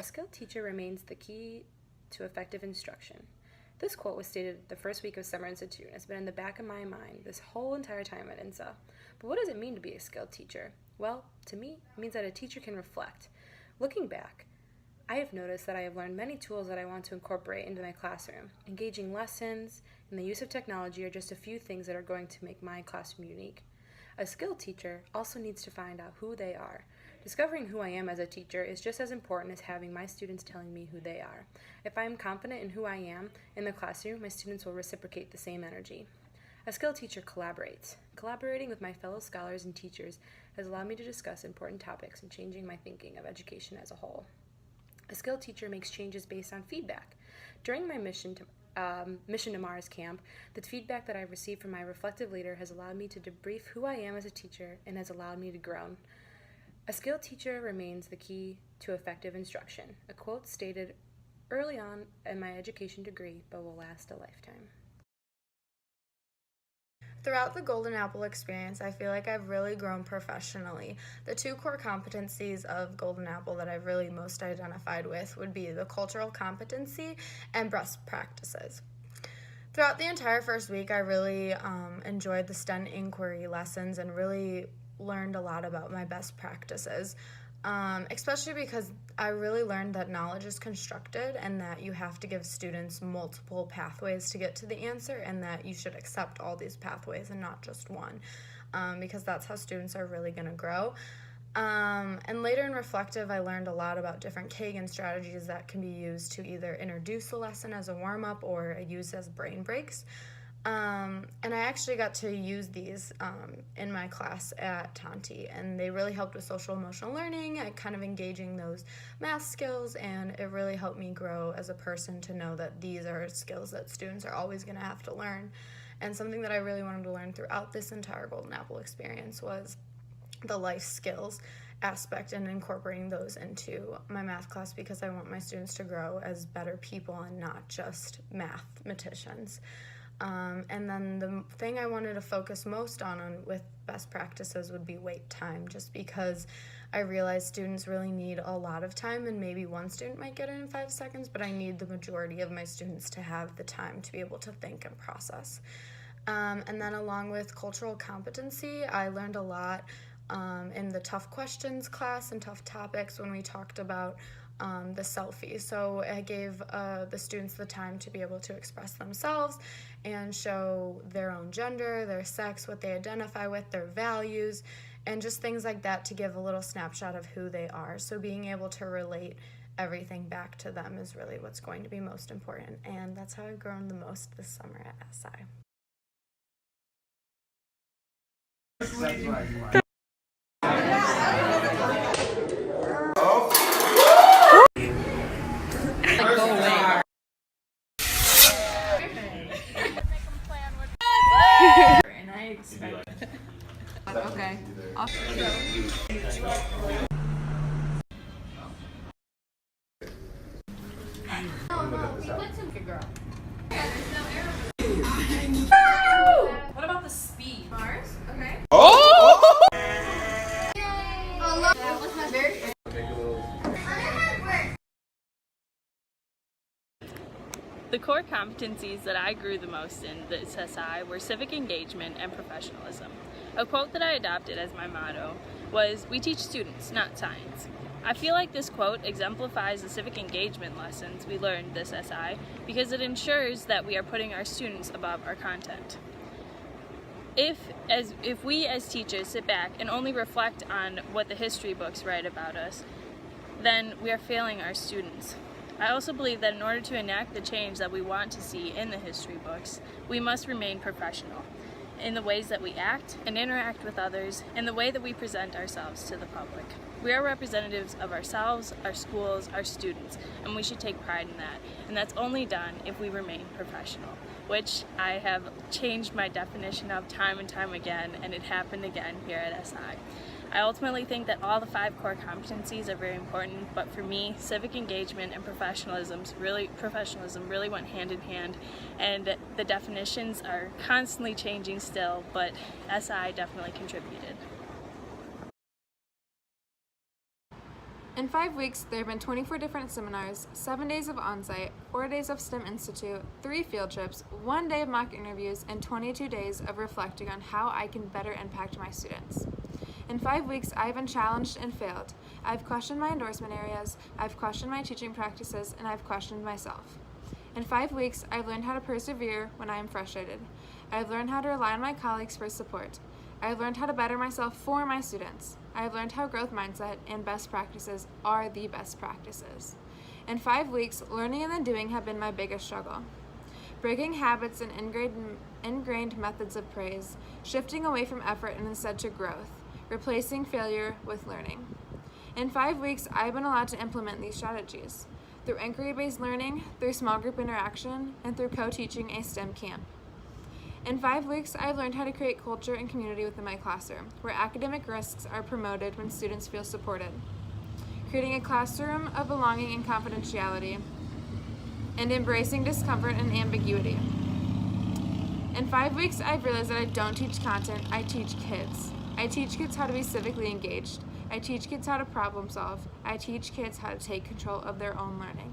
A skilled teacher remains the key to effective instruction. This quote was stated the first week of Summer Institute and has been in the back of my mind this whole entire time at INSA. But what does it mean to be a skilled teacher? Well, to me, it means that a teacher can reflect. Looking back, I have noticed that I have learned many tools that I want to incorporate into my classroom. Engaging lessons and the use of technology are just a few things that are going to make my classroom unique. A skilled teacher also needs to find out who they are. Discovering who I am as a teacher is just as important as having my students telling me who they are. If I am confident in who I am in the classroom, my students will reciprocate the same energy. A skilled teacher collaborates. Collaborating with my fellow scholars and teachers has allowed me to discuss important topics and changing my thinking of education as a whole. A skilled teacher makes changes based on feedback. During my Mission to Mars camp, the feedback that I've received from my reflective leader has allowed me to debrief who I am as a teacher and has allowed me to grow. A skilled teacher remains the key to effective instruction, a quote stated early on in my education degree, but will last a lifetime. Throughout the Golden Apple experience, I feel like I've really grown professionally. The two core competencies of Golden Apple that I've really most identified with would be the cultural competency and best practices. Throughout the entire first week, I really enjoyed the STEM inquiry lessons and really learned a lot about my best practices, especially because I really learned that knowledge is constructed and that you have to give students multiple pathways to get to the answer and that you should accept all these pathways and not just one, because that's how students are really going to grow. And later in reflective, I learned a lot about different Kagan strategies that can be used to either introduce a lesson as a warm-up or used as brain breaks. And I actually got to use these in my class at Tonti, and they really helped with social emotional learning, kind of engaging those math skills, and it really helped me grow as a person to know that these are skills that students are always going to have to learn. And something that I really wanted to learn throughout this entire Golden Apple experience was the life skills aspect and incorporating those into my math class, because I want my students to grow as better people and not just mathematicians. And then the thing I wanted to focus most on with best practices would be wait time, just because I realized students really need a lot of time, and maybe one student might get it in 5 seconds, but I need the majority of my students to have the time to be able to think and process. And then along with cultural competency, I learned a lot in the tough questions class and tough topics when we talked about the selfie. So I gave the students the time to be able to express themselves and show their own gender, their sex, what they identify with, their values, and just things like that to give a little snapshot of who they are. So being able to relate everything back to them is really what's going to be most important, and that's how I've grown the most this summer at SI. Okay. What about the speed? Mars? Okay. Oh! That was my very The core competencies that I grew the most in this SI were civic engagement and professionalism. A quote that I adopted as my motto was, "We teach students, not science." I feel like this quote exemplifies the civic engagement lessons we learned this SI because it ensures that we are putting our students above our content. If we as teachers sit back and only reflect on what the history books write about us, then we are failing our students. I also believe that in order to enact the change that we want to see in the history books, we must remain professional in the ways that we act and interact with others, and the way that we present ourselves to the public. We are representatives of ourselves, our schools, our students, and we should take pride in that. And that's only done if we remain professional, which I have changed my definition of time and time again, and it happened again here at SI. I ultimately think that all the 5 core competencies are very important, but for me, civic engagement and professionalism really went hand in hand, and the definitions are constantly changing still, but SI definitely contributed. In 5 weeks, there have been 24 different seminars, 7 days of on-site, 4 days of STEM Institute, 3 field trips, 1 day of mock interviews, and 22 days of reflecting on how I can better impact my students. In 5 weeks, I've been challenged and failed. I've questioned my endorsement areas, I've questioned my teaching practices, and I've questioned myself. In 5 weeks, I've learned how to persevere when I am frustrated. I've learned how to rely on my colleagues for support. I've learned how to better myself for my students. I've learned how growth mindset and best practices are the best practices. In 5 weeks, learning and then doing have been my biggest struggle. Breaking habits and ingrained methods of praise, shifting away from effort and instead to growth, replacing failure with learning. In 5 weeks, I've been allowed to implement these strategies through inquiry-based learning, through small group interaction, and through co-teaching a STEM camp. In 5 weeks, I've learned how to create culture and community within my classroom, where academic risks are promoted when students feel supported, creating a classroom of belonging and confidentiality, and embracing discomfort and ambiguity. In 5 weeks, I've realized that I don't teach content, I teach kids. I teach kids how to be civically engaged. I teach kids how to problem solve. I teach kids how to take control of their own learning.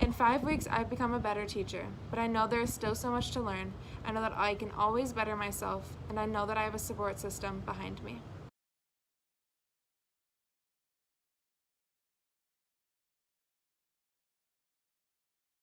In 5 weeks, I've become a better teacher, but I know there is still so much to learn. I know that I can always better myself, and I know that I have a support system behind me.